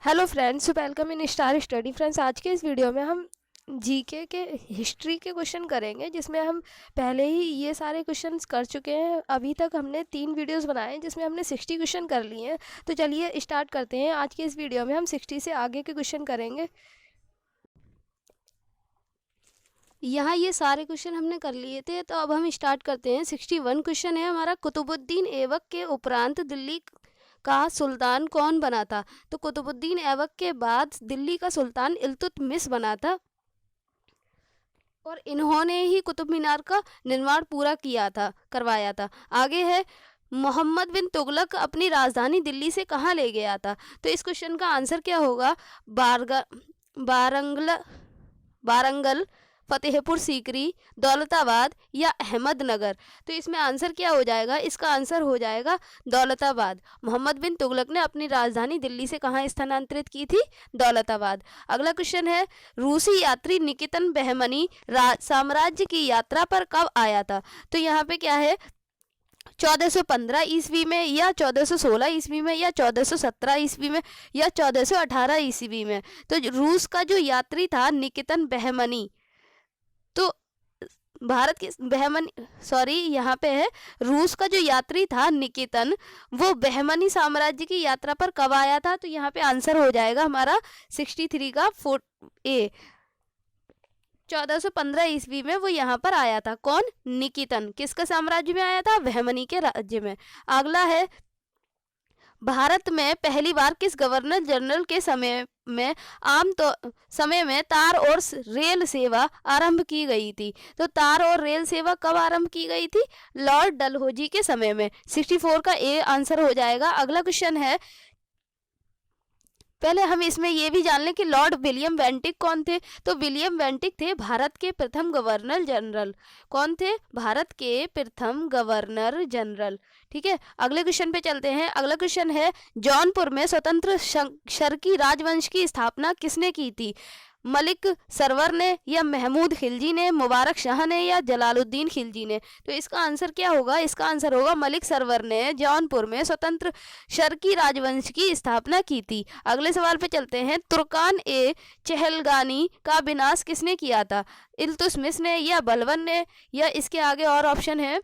Hello friends, welcome in star study. Friends, आज के इस वीडियो में हम जीके के हिस्ट्री के क्वेश्चन करेंगे, जिसमें हम पहले ही ये सारे क्वेश्चंस कर चुके हैं। अभी तक हमने 3 वीडियोस बनाए हैं जिसमें हमने 60 क्वेश्चन कर लिए हैं। तो चलिए स्टार्ट करते हैं। आज के इस वीडियो में हम 60 से आगे के क्वेश्चन करेंगे। यहाँ ये सारे क्वेश्चन हमने कर लिए थे, तो अब हम स्टार्ट करते हैं। 61 क्वेश्चन है हमारा, कुतुबुद्दीन ऐबक के उपरांत दिल्ली का सुल्तान कौन बना था? तो कुतुबुद्दीन ऐबक के बाद दिल्ली का सुल्तान इल्तुतमिश बना था, और इन्होंने ही कुतुब मीनार का निर्माण पूरा करवाया था। आगे है, मोहम्मद बिन तुगलक अपनी राजधानी दिल्ली से कहाँ ले गया था? तो इस क्वेश्चन का आंसर क्या होगा? बारंगल, फतेहपुर सीकरी, दौलताबाद या अहमदनगर। तो इसमें आंसर क्या हो जाएगा? इसका आंसर हो जाएगा दौलताबाद। मोहम्मद बिन तुगलक ने अपनी राजधानी दिल्ली से कहाँ स्थानांतरित की थी? दौलताबाद। अगला क्वेश्चन है, रूसी यात्री निकेतन बहमनी साम्राज्य की यात्रा पर कब आया था? तो यहाँ पे क्या है, 1415 ईस्वी में, या 1416 ईस्वी में, या 1417 ईस्वी में, या 1418 ईस्वी में। तो रूस का जो यात्री था निकेतन बहमनी, तो भारत के यहाँ पे है, रूस का जो यात्री था निकेतन, वो बहमनी साम्राज्य की यात्रा पर कब आया था? तो यहाँ पे आंसर हो जाएगा हमारा 63 का ए। 1415 ईस्वी में वो यहाँ पर आया था। कौन? निकेतन। किसके साम्राज्य में आया था? बहमनी के राज्य में। अगला है, भारत में पहली बार किस गवर्नर जनरल के समय में तार और रेल सेवा आरंभ की गई थी? तो तार और रेल सेवा कब आरंभ की गई थी? लॉर्ड डलहौजी के समय में। 64 का ए आंसर हो जाएगा। अगला क्वेश्चन है, पहले हम इसमें ये भी जान लें कि लॉर्ड विलियम बेंटिक कौन थे? तो विलियम बेंटिक थे भारत के प्रथम गवर्नर जनरल। कौन थे? भारत के प्रथम गवर्नर जनरल। ठीक है, अगले क्वेश्चन पे चलते हैं। अगला क्वेश्चन है, जौनपुर में स्वतंत्र शर्की राजवंश की स्थापना किसने की थी? मलिक सरवर ने, या महमूद खिलजी ने, मुबारक शाह ने, या जलालुद्दीन खिलजी ने? तो इसका आंसर क्या होगा? इसका आंसर होगा मलिक सरवर ने जौनपुर में स्वतंत्र शर्की राजवंश की स्थापना की थी। अगले सवाल पे चलते हैं, तुर्कान ए चहलगानी का विनाश किसने किया था? इल्तुतमिश ने, या बलबन ने, या इसके आगे और ऑप्शन है,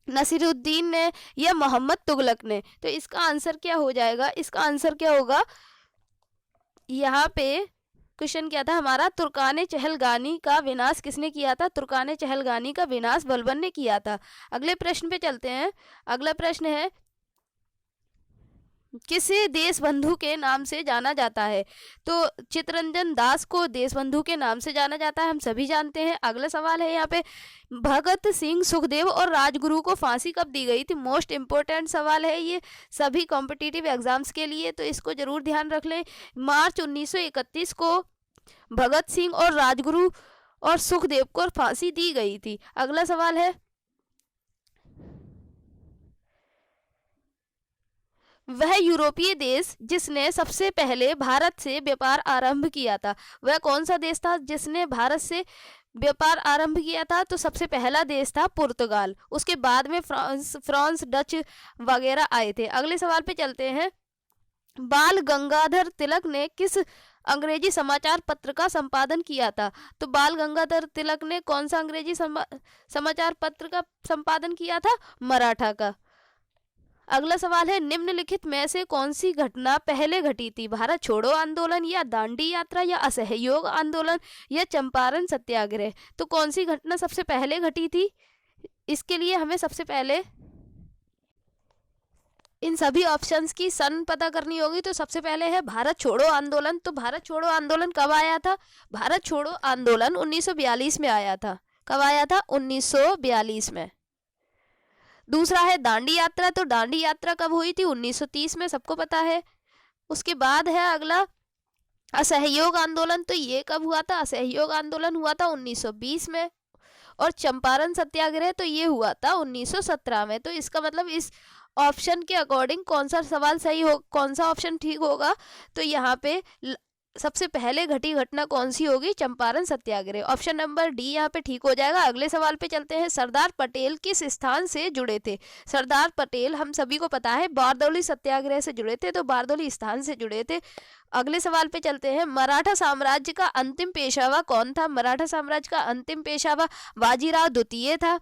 नसीरुद्दीन ने, या मोहम्मद तुगलक ने? तो इसका आंसर क्या हो जाएगा? इसका आंसर क्या होगा? यहाँ पे क्वेश्चन क्या था हमारा? तुर्कान चहलगानी का विनाश किसने किया था? तुर्कान चहलगानी का विनाश बलबन ने किया था। अगले प्रश्न पे चलते हैं। अगला प्रश्न है, किसे देशबंधु के नाम से जाना जाता है? तो चित्तरंजन दास को देशबंधु के नाम से जाना जाता है, हम सभी जानते हैं। अगला सवाल है यहाँ पे, भगत सिंह, सुखदेव और राजगुरु को फांसी कब दी गई थी? मोस्ट इंपोर्टेंट सवाल है ये सभी कॉम्पिटिटिव एग्जाम्स के लिए, तो इसको जरूर ध्यान रख लें। मार्च 1931 को भगत सिंह और राजगुरु और सुखदेव को फांसी दी गई थी। अगला सवाल है, वह यूरोपीय देश जिसने सबसे पहले भारत से व्यापार आरंभ किया था, वह कौन सा देश था जिसने भारत से व्यापार आरंभ किया था? तो सबसे पहला देश था पुर्तगाल। उसके बाद में फ्रांस, डच वगैरह आए थे। अगले सवाल पे चलते हैं, बाल गंगाधर तिलक ने किस अंग्रेजी समाचार पत्र का संपादन किया था? तो बाल गंगाधर तिलक ने कौन सा अंग्रेजी समाचार पत्र का संपादन किया था? मराठा का। अगला सवाल है, निम्नलिखित में से कौन सी घटना पहले घटी थी? भारत छोड़ो आंदोलन, या दांडी यात्रा, या असहयोग आंदोलन, या चंपारण सत्याग्रह? तो कौन सी घटना सबसे पहले घटी थी? इसके लिए हमें सबसे पहले इन सभी ऑप्शंस की सन पता करनी होगी। तो सबसे पहले है भारत छोड़ो आंदोलन। तो भारत छोड़ो आंदोलन कब आया था? भारत छोड़ो आंदोलन 1942 में आया था। कब आया था? 1942 में। दूसरा है दांडी यात्रा। तो दांडी यात्रा कब हुई थी? 1930 में, सबको पता है। उसके बाद है अगला असहयोग आंदोलन। तो ये कब हुआ था? असहयोग आंदोलन हुआ था 1920 में। और चंपारण सत्याग्रह तो ये हुआ था 1917 में। तो इसका मतलब इस ऑप्शन के अकॉर्डिंग कौन सा सवाल सही हो, कौन सा ऑप्शन ठीक होगा? तो यहाँ पे सबसे पहले घटी घटना कौन सी होगी? चंपारण सत्याग्रह। ऑप्शन नंबर डी यहाँ पे ठीक हो जाएगा। अगले सवाल पे चलते हैं। सरदार पटेल किस स्थान से जुड़े थे? सरदार पटेल हम सभी को पता है बारदौली सत्याग्रह से जुड़े थे, तो बारदौली स्थान से जुड़े थे। अगले सवाल पे चलते हैं। मराठा साम्राज्य का अंतिम पेशवा कौन था? मराठा साम्राज्य का अंतिम पेशवा बाजीराव द्वितीय था।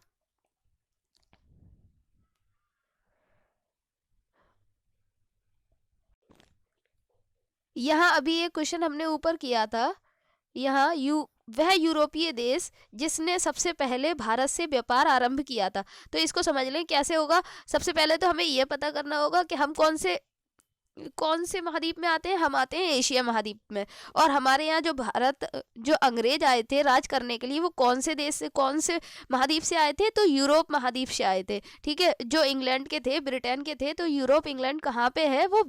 यहाँ अभी एक क्वेश्चन हमने ऊपर किया था, यहाँ वह यूरोपीय देश जिसने सबसे पहले भारत से व्यापार आरंभ किया था। तो इसको समझ लें कैसे होगा। सबसे पहले तो हमें यह पता करना होगा कि हम कौन से महाद्वीप में आते हैं। हम आते हैं एशिया महाद्वीप में। और हमारे यहाँ जो अंग्रेज आए थे राज करने के लिए, वो कौन से देश से, कौन से महाद्वीप से आए थे? तो यूरोप महाद्वीप से आए थे। ठीक है, जो इंग्लैंड के थे, ब्रिटेन के थे। तो यूरोप इंग्लैंड कहाँ पे है? वो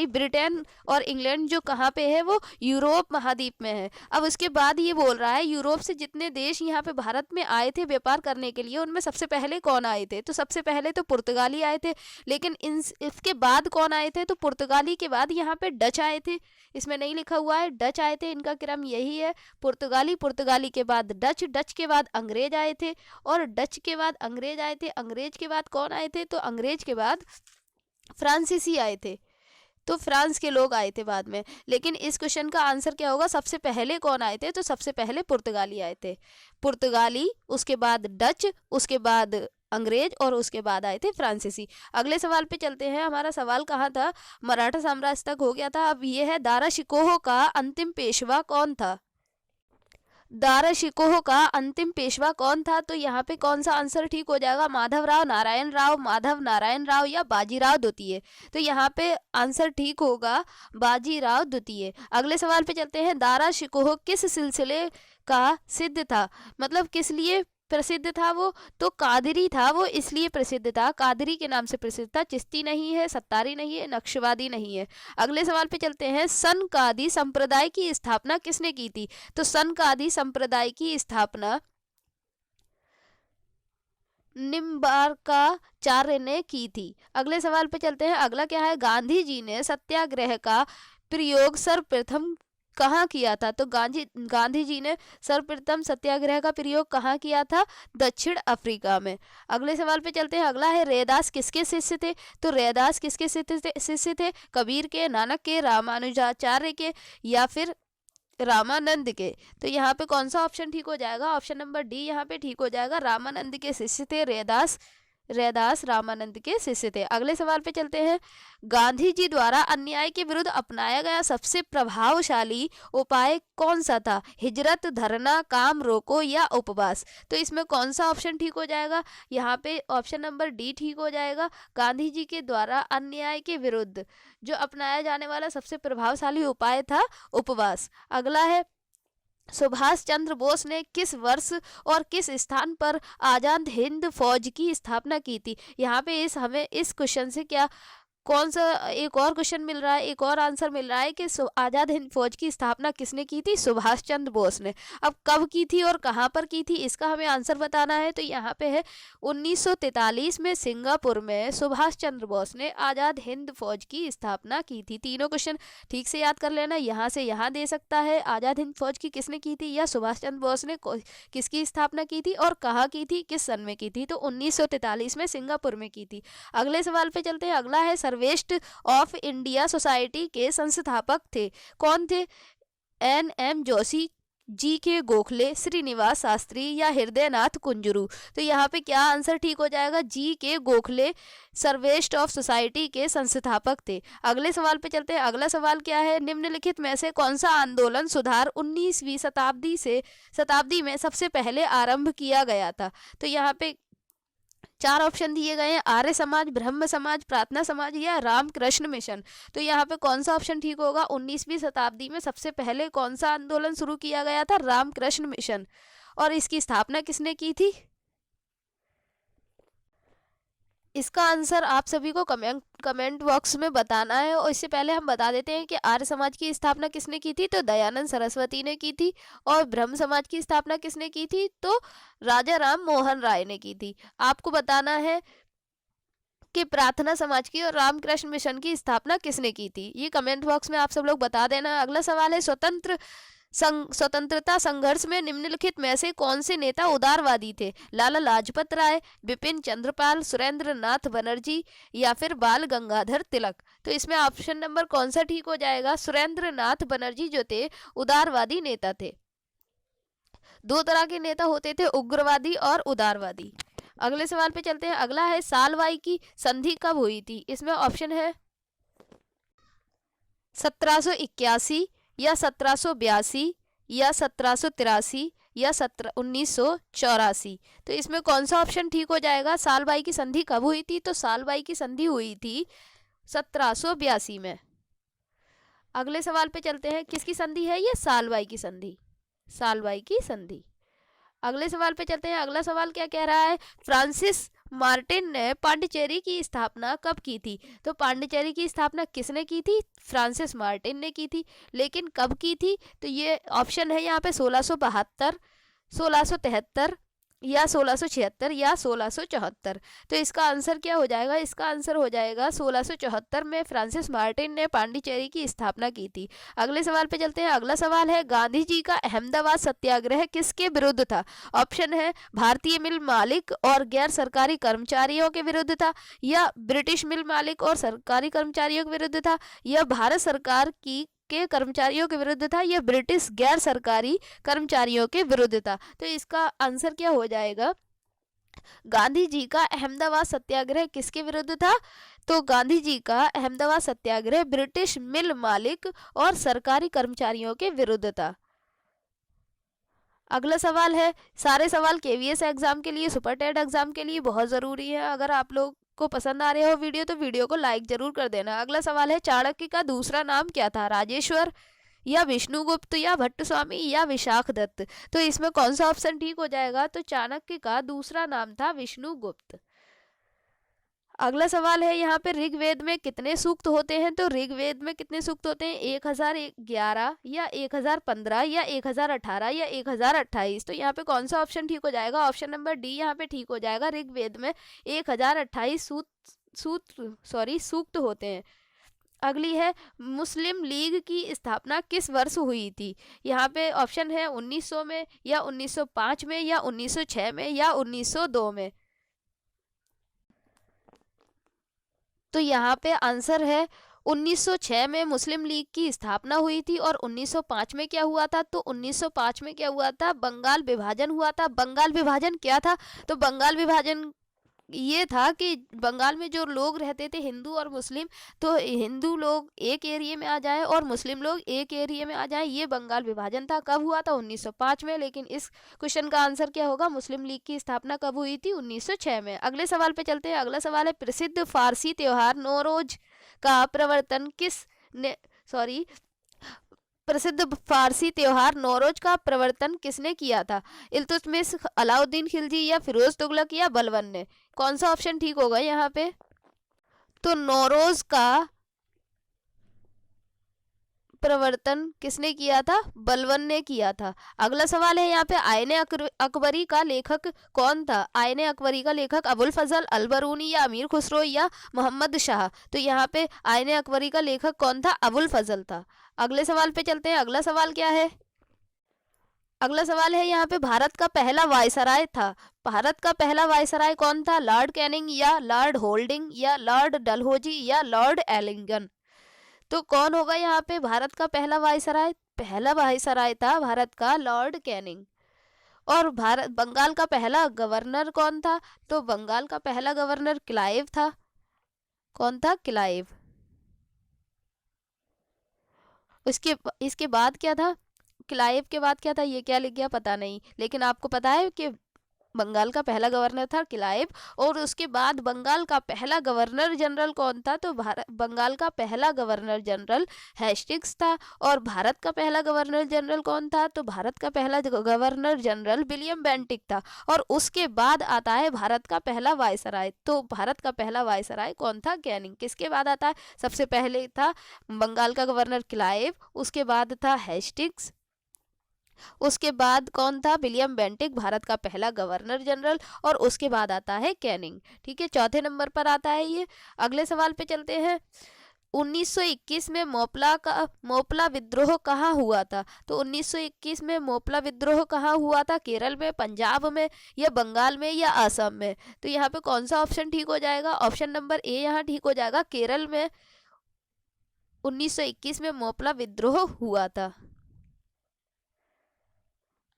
ब्रिटेन और इंग्लैंड जो कहाँ पे है? वो यूरोप महाद्वीप में है। अब उसके बाद ये बोल रहा है यूरोप से जितने देश यहाँ पे भारत में आए थे व्यापार करने के लिए, उनमें सबसे पहले कौन आए थे? तो सबसे पहले तो पुर्तगाली आए थे। लेकिन इसके बाद कौन आए थे? तो पुर्तगाली के बाद यहाँ पे डच आए थे। इसमें नहीं लिखा हुआ है, डच आए थे। इनका क्रम यही है, पुर्तगाली के बाद डच के बाद अंग्रेज आए थे, और डच के बाद अंग्रेज आए थे। अंग्रेज के बाद कौन आए थे? तो अंग्रेज के बाद फ्रांसीसी आए थे। तो फ्रांस के लोग आए थे बाद में। लेकिन इस क्वेश्चन का आंसर क्या होगा? सबसे पहले कौन आए थे? तो सबसे पहले पुर्तगाली आए थे। पुर्तगाली, उसके बाद डच, उसके बाद अंग्रेज, और उसके बाद आए थे फ्रांसीसी। अगले सवाल पे चलते हैं। हमारा सवाल कहाँ था? मराठा साम्राज्य तक हो गया था। अब ये है, दारा शिकोह का अंतिम पेशवा कौन था? दारा शिकोह का अंतिम पेशवा कौन था? तो यहाँ पे कौन सा आंसर ठीक हो जाएगा? माधव नारायण राव या बाजीराव द्वितीय। तो यहाँ पे आंसर ठीक होगा बाजीराव द्वितीय। अगले सवाल पे चलते हैं। दारा शिकोह किस सिलसिले का सिद्ध था? मतलब किस लिए प्रसिद्ध था वो? तो कादरी था वो, इसलिए प्रसिद्ध था। कादरी के नाम से प्रसिद्ध था। चिश्ती नहीं है, सत्तारी नहीं है, नक्शवादी नहीं है। अगले सवाल पे चलते हैं। सनकादी संप्रदाय की स्थापना किसने की थी? तो सनकादी संप्रदाय की स्थापना निम्बार्काचार्य ने की थी। अगले सवाल पे चलते हैं। अगला क्या है? गांधी जी ने सत्याग्रह का प्रयोग सर्वप्रथम कहाँ किया था? तो गांधी जी ने सर्वप्रथम सत्याग्रह का प्रयोग कहाँ किया था? दक्षिण अफ्रीका में। अगले सवाल पे चलते हैं। अगला है, रैदास किसके शिष्य थे? तो रैदास किसके शिष्य थे? कबीर के, नानक के, रामानुजाचार्य के, या फिर रामानंद के। तो यहाँ पे कौन सा ऑप्शन ठीक हो जाएगा? ऑप्शन नंबर डी यहाँ पे ठीक हो जाएगा। रामानंद के शिष्य थे रैदास रामानंद के शिष्य थे। अगले सवाल पे चलते हैं। गांधी जी द्वारा अन्याय के विरुद्ध अपनाया गया सबसे प्रभावशाली उपाय कौन सा था? हिजरत, धरना, काम रोको या उपवास। तो इसमें कौन सा ऑप्शन ठीक हो जाएगा? यहाँ पे ऑप्शन नंबर डी ठीक हो जाएगा। गांधी जी के द्वारा अन्याय के विरुद्ध जो अपनाया जाने वाला सबसे प्रभावशाली उपाय था उपवास। अगला है, सुभाष चंद्र बोस ने किस वर्ष और किस स्थान पर आजाद हिंद फौज की स्थापना की थी? यहाँ पे हमें इस क्वेश्चन से क्या कौन सा एक और क्वेश्चन मिल रहा है, एक और आंसर मिल रहा है कि आजाद हिंद फौज की स्थापना किसने की थी? सुभाष चंद्र बोस ने। अब कब की थी और कहां पर की थी, इसका हमें आंसर बताना है। तो यहाँ पे है 1943 में सिंगापुर में सुभाष चंद्र बोस ने आजाद हिंद फौज की स्थापना की थी। तीनों क्वेश्चन ठीक से याद कर लेना। यहाँ से यहाँ दे सकता है, आजाद हिंद फौज की किसने की थी, या सुभाष चंद्र बोस ने किसकी स्थापना की थी और कहाँ की थी, किस सन में की थी? तो 1943 में सिंगापुर में की थी। अगले सवाल पे चलते हैं। अगला है, सर्वेस्ट ऑफ इंडिया सोसाइटी के संस्थापक थे कौन थे? NM जोशी, GK गोखले, श्रीनिवास शास्त्री या हृदयनाथ कुंजरू। तो यहाँ पे क्या आंसर ठीक हो जाएगा? GK गोखले सर्वेस्ट ऑफ सोसाइटी के संस्थापक थे। अगले सवाल पे चलते हैं। अगला सवाल क्या है? निम्नलिखित में से कौन सा आंदोलन सुधार 19वीं शताब्दी में सबसे पहले आरंभ किया गया था? तो यहाँ पे 4 ऑप्शन दिए गए हैं, आर्य समाज, ब्रह्म समाज, प्रार्थना समाज या रामकृष्ण मिशन। तो यहाँ पे कौन सा ऑप्शन ठीक होगा? 19वीं शताब्दी में सबसे पहले कौन सा आंदोलन शुरू किया गया था? रामकृष्ण मिशन। और इसकी स्थापना किसने की थी? इसका आंसर आप सभी को कमेंट बॉक्स में बताना है। और इससे पहले हम बता देते हैं कि आर्य समाज की स्थापना किसने की थी? तो दयानंद सरस्वती ने की थी। और ब्रह्म समाज की स्थापना किसने की थी? तो राजा राम मोहन राय ने की थी। आपको बताना है के प्रार्थना समाज की और रामकृष्ण मिशन की स्थापना किसने की थी? ये कमेंट बॉक्स में आप सब लोग बता देना। अगला सवाल है, स्वतंत्रता संघर्ष में निम्नलिखित में से कौन से नेता उदारवादी थे? लाला लाजपत राय, बिपिन चंद्रपाल, सुरेंद्र नाथ बनर्जी या फिर बाल गंगाधर तिलक? तो इसमें ऑप्शन नंबर कौन सा ठीक हो जाएगा? सुरेंद्र नाथ बनर्जी जो थे उदारवादी नेता थे। दो तरह के नेता होते थे, उग्रवादी और उदारवादी। अगले सवाल पे चलते हैं। अगला है, सालवाई की संधि कब हुई थी? इसमें ऑप्शन है 1781 या 1782 या 1783 या 1984? तो इसमें कौन सा ऑप्शन ठीक हो जाएगा? सालबाई की संधि कब हुई थी? तो सालबाई की संधि हुई थी 1782 में। अगले सवाल पे चलते हैं। किसकी संधि है ये? सालबाई की संधि, सालबाई की संधि। अगले सवाल पे चलते हैं। अगला सवाल क्या कह रहा है? फ्रांसिस मार्टिन ने पांडिचेरी की स्थापना कब की थी? तो पांडिचेरी की स्थापना किसने की थी? फ्रांसिस मार्टिन ने की थी। लेकिन कब की थी? तो ये ऑप्शन है यहाँ पे 1672, 1673 या 1676 या 1674। तो इसका आंसर क्या हो जाएगा? इसका आंसर हो जाएगा 1674 में फ्रांसिस मार्टिन ने पांडिचेरी की स्थापना की थी। अगले सवाल पे चलते हैं। अगला सवाल है, गांधी जी का अहमदाबाद सत्याग्रह किसके विरुद्ध था? ऑप्शन है भारतीय मिल मालिक और गैर सरकारी कर्मचारियों के विरुद्ध था, या ब्रिटिश मिल मालिक और सरकारी कर्मचारियों के विरुद्ध था, या भारत सरकार के कर्मचारियों के विरुद्ध था, या ब्रिटिश गैर सरकारी कर्मचारियों के विरुद्ध था? तो इसका आंसर क्या हो जाएगा? गांधी जी का अहमदाबाद सत्याग्रह किसके विरुद्ध था? तो गांधी जी का अहमदाबाद सत्याग्रह ब्रिटिश मिल मालिक और सरकारी कर्मचारियों के विरुद्ध था। अगला सवाल है, सारे सवाल केवीएस एग्जाम के लिए, सुपर टेट एग्जाम के लिए बहुत जरूरी है। अगर आप लोग को पसंद आ रहे हो वीडियो तो वीडियो को लाइक जरूर कर देना। अगला सवाल है, चाणक्य का दूसरा नाम क्या था? राजेश्वर या विष्णुगुप्त या भट्ट स्वामी या विशाख दत्त? तो इसमें कौन सा ऑप्शन ठीक हो जाएगा? तो चाणक्य का दूसरा नाम था विष्णुगुप्त। अगला सवाल है, यहाँ पे ऋग्वेद में कितने सूक्त होते हैं? तो ऋग्वेद में कितने सूक्त होते हैं? 1011 या 1015 या 1018 या 1028? तो यहाँ पे कौन सा ऑप्शन ठीक हो जाएगा? ऑप्शन नंबर डी यहाँ पे ठीक हो जाएगा। ऋग्वेद में 1028 सूक्त होते हैं। अगली है, मुस्लिम लीग की स्थापना किस वर्ष हुई थी? यहाँ पे ऑप्शन है 1900 में या 1905 में या 1906 में या 1902 में? तो यहाँ पे आंसर है 1906 में मुस्लिम लीग की स्थापना हुई थी। और 1905 में क्या हुआ था? तो 1905 में क्या हुआ था? बंगाल विभाजन हुआ था। बंगाल विभाजन क्या था? तो बंगाल विभाजन ये था कि बंगाल में जो लोग रहते थे हिंदू और मुस्लिम, तो हिंदू लोग एक एरिया में आ जाए और मुस्लिम लोग एक एरिया में आ जाए, ये बंगाल विभाजन था। कब हुआ था? 1905 में। लेकिन इस क्वेश्चन का आंसर क्या होगा? मुस्लिम लीग की स्थापना कब हुई थी? 1906 में। अगले सवाल पे चलते हैं। अगला सवाल है, प्रसिद्ध फारसी त्योहार नौरोज का प्रवर्तन प्रसिद्ध फारसी त्योहार नौरोज का प्रवर्तन किसने किया था? इल्तुतमिश, अलाउद्दीन खिलजी या फिरोज तुगलक या बलबन ने? कौन सा ऑप्शन ठीक होगा यहाँ पे? तो नौरोज का प्रवर्तन किसने किया था? बलबन ने किया था। अगला सवाल है, यहाँ पे आयने अकबरी का लेखक कौन था? आयने अकबरी का लेखक अबुल फजल, अलबरूनी या अमीर खुसरो या मोहम्मद शाह? तो यहाँ पे आयने अकबरी का लेखक कौन था? अबुल फजल था। अगले सवाल पे चलते हैं। अगला सवाल क्या है? अगला सवाल है, यहाँ पे भारत का पहला वायसराय था। भारत का पहला वायसराय कौन था? लॉर्ड कैनिंग या लॉर्ड होल्डिंग या लॉर्ड डलहौजी या लॉर्ड एलिंगन? तो कौन होगा यहाँ पे भारत का पहला वायसराय? पहला वायसराय था भारत का लॉर्ड कैनिंग। और भारत बंगाल का पहला गवर्नर कौन था? तो बंगाल का पहला गवर्नर क्लाइव था। कौन था? क्लाइव। इसके बाद क्या था? क्लाइव के बाद क्या था? ये क्या लिख गया पता नहीं, लेकिन आपको पता है कि बंगाल का पहला गवर्नर था क्लाइव। और उसके बाद बंगाल का पहला गवर्नर जनरल कौन था? तो बंगाल का पहला गवर्नर जनरल हेस्टिंग्स था। और भारत का पहला गवर्नर जनरल कौन था? तो भारत का पहला गवर्नर जनरल विलियम बेंटिक था। और उसके बाद आता है भारत का पहला वायसराय। तो भारत का पहला वायसराय कौन था? कैनिंग। किसके बाद आता है? सबसे पहले था बंगाल का गवर्नर क्लाइव, उसके बाद था हेस्टिंग्स, उसके बाद कौन था? विलियम बेंटिक, भारत का पहला गवर्नर जनरल, और उसके बाद आता है कैनिंग। ठीक है, चौथे नंबर पर आता है ये। अगले सवाल पे चलते हैं। 1921 में मोपला विद्रोह कहाँ हुआ था? तो 1921 में मोपला विद्रोह कहाँ हुआ था? केरल में, पंजाब में, या बंगाल में, या असम में? तो यहाँ पे कौन सा ऑप्शन ठीक हो जाएगा? ऑप्शन नंबर ए यहाँ ठीक हो जाएगा, केरल में 1921 में मोपला विद्रोह हुआ था।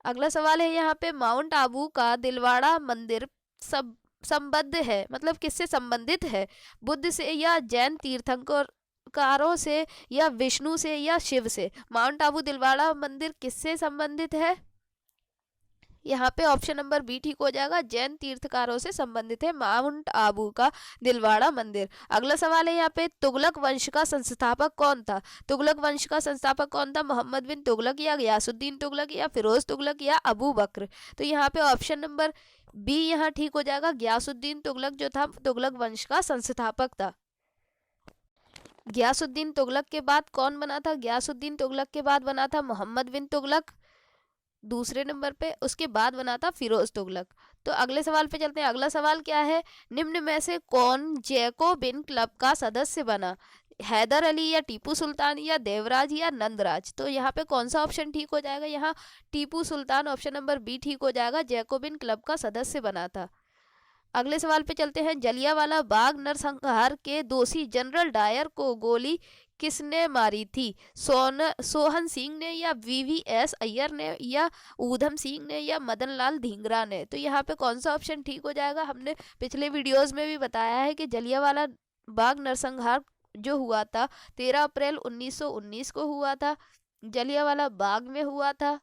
अगला सवाल है यहाँ पे, माउंट आबू का दिलवाड़ा मंदिर सब संबद्ध है, मतलब किससे संबंधित है? बुद्ध से, या जैन तीर्थंकरों से, या विष्णु से, या शिव से? माउंट आबू दिलवाड़ा मंदिर किससे संबंधित है? यहाँ पे ऑप्शन नंबर बी ठीक हो जाएगा, जैन तीर्थकारों से संबंधित है माउंट आबू का दिलवाड़ा मंदिर। अगला सवाल है यहाँ पे, तुगलक वंश का संस्थापक कौन था? तुगलक वंश का संस्थापक कौन था? मोहम्मद बिन तुगलक, या गयासुद्दीन तुगलक, या फिरोज तुगलक, या अबू बकर? तो यहाँ पे ऑप्शन नंबर बी यहाँ ठीक हो जाएगा, गयासुद्दीन तुगलक जो था तुगलक वंश का संस्थापक था। गयासुद्दीन तुगलक के बाद कौन बना था? गयासुद्दीन तुगलक के बाद बना था मोहम्मद बिन तुगलक दूसरे नंबर पे, उसके बाद बना था फिरोज तुगलक। तो अगले सवाल पे चलते हैं। अगला सवाल क्या है, निम्न में से कौन जैकोबिन क्लब का सदस्य बना? हैदर अली, या टीपू सुल्तान, या देवराज, या नंदराज? तो यहाँ पे कौन सा ऑप्शन ठीक हो जाएगा? यहाँ Tipu Sultan, option number B ठीक हो जाएगा, जैकोबिन क्लब का सदस्य बना था। अगले सवाल पे चलते हैं। जलियांवाला बाग नरसंहार के दोषी जनरल डायर को गोली किसने मारी थी? सोहन सिंह ने, या वीवीएस अय्यर ने, या ऊधम सिंह ने, या मदन लाल ढींगरा ने? तो यहाँ पे कौन सा ऑप्शन ठीक हो जाएगा? हमने पिछले वीडियोस में भी बताया है कि जलियांवाला बाग नरसंहार जो हुआ था 13 अप्रैल 1919 को हुआ था, जलियांवाला बाग में हुआ था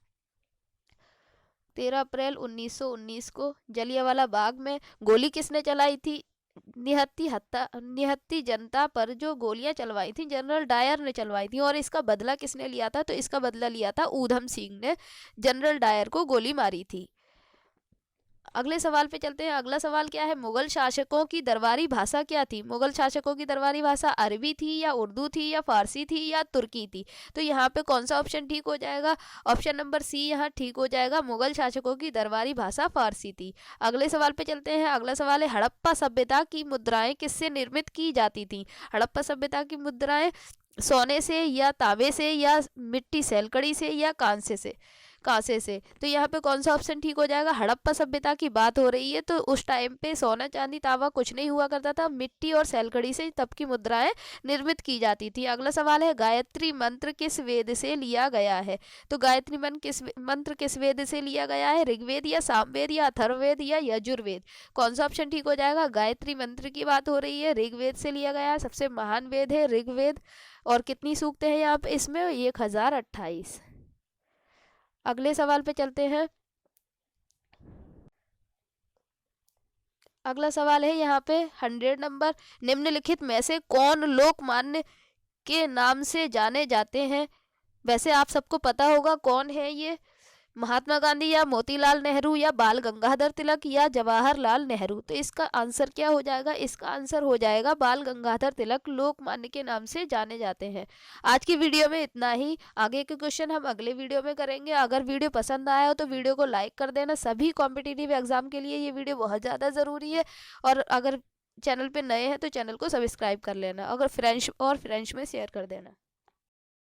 13 अप्रैल 1919 को। जलियांवाला बाग में गोली किसने चलाई थी? निहत्ती जनता पर जो गोलियां चलवाई थी जनरल डायर ने चलवाई थी। और इसका बदला किसने लिया था? तो इसका बदला लिया था ऊधम सिंह ने, जनरल डायर को गोली मारी थी। अगले सवाल पे चलते हैं। अगला सवाल क्या है, मुगल शासकों की दरबारी भाषा क्या थी? मुगल शासकों की दरबारी भाषा अरबी थी, या उर्दू थी, या फारसी थी, या तुर्की थी? तो यहाँ पे कौन सा ऑप्शन ठीक हो जाएगा? ऑप्शन नंबर सी यहाँ ठीक हो जाएगा, मुगल शासकों की दरबारी भाषा फारसी थी। अगले सवाल पे चलते हैं। अगला सवाल है, हड़प्पा सभ्यता की मुद्राएं किससे निर्मित की जाती थी? हड़प्पा सभ्यता की मुद्राएं सोने से, या तांबे से, या मिट्टी सैलकड़ी से, या कांसे से? तो यहाँ पे कौन सा ऑप्शन ठीक हो जाएगा? हड़प्पा सभ्यता की बात हो रही है तो उस टाइम पे सोना चांदी तांबा कुछ नहीं हुआ करता था, मिट्टी और सैलकड़ी से तब की मुद्राएं निर्मित की जाती थी। अगला सवाल है, गायत्री मंत्र किस वेद से लिया गया है? तो गायत्री मंत्र किस वेद से लिया गया है? ऋग्वेद, या सामवेद, या अथर्ववेद, या यजुर्वेद? कौन सा ऑप्शन ठीक हो जाएगा? गायत्री मंत्र की बात हो रही है, ऋग्वेद से लिया गया है, सबसे महान वेद है ऋग्वेद। और कितनी सूक्त है यहाँ पे? इसमें 1028। अगले सवाल पे चलते हैं। अगला सवाल है यहाँ पे 100 नंबर, निम्नलिखित में से कौन लोकमान्य के नाम से जाने जाते हैं? वैसे आप सबको पता होगा कौन है ये, महात्मा गांधी, या मोतीलाल नेहरू, या बाल गंगाधर तिलक, या जवाहरलाल नेहरू? तो इसका आंसर क्या हो जाएगा? इसका आंसर हो जाएगा बाल गंगाधर तिलक लोकमान्य के नाम से जाने जाते हैं। आज की वीडियो में इतना ही, आगे के क्वेश्चन हम अगले वीडियो में करेंगे। अगर वीडियो पसंद आया हो तो वीडियो को लाइक कर देना, सभी कॉम्पिटिटिव एग्जाम के लिए ये वीडियो बहुत ज़्यादा ज़रूरी है। और अगर चैनल पे नए हैं तो चैनल को सब्सक्राइब कर लेना, अगर फ्रेंड्स में शेयर कर देना।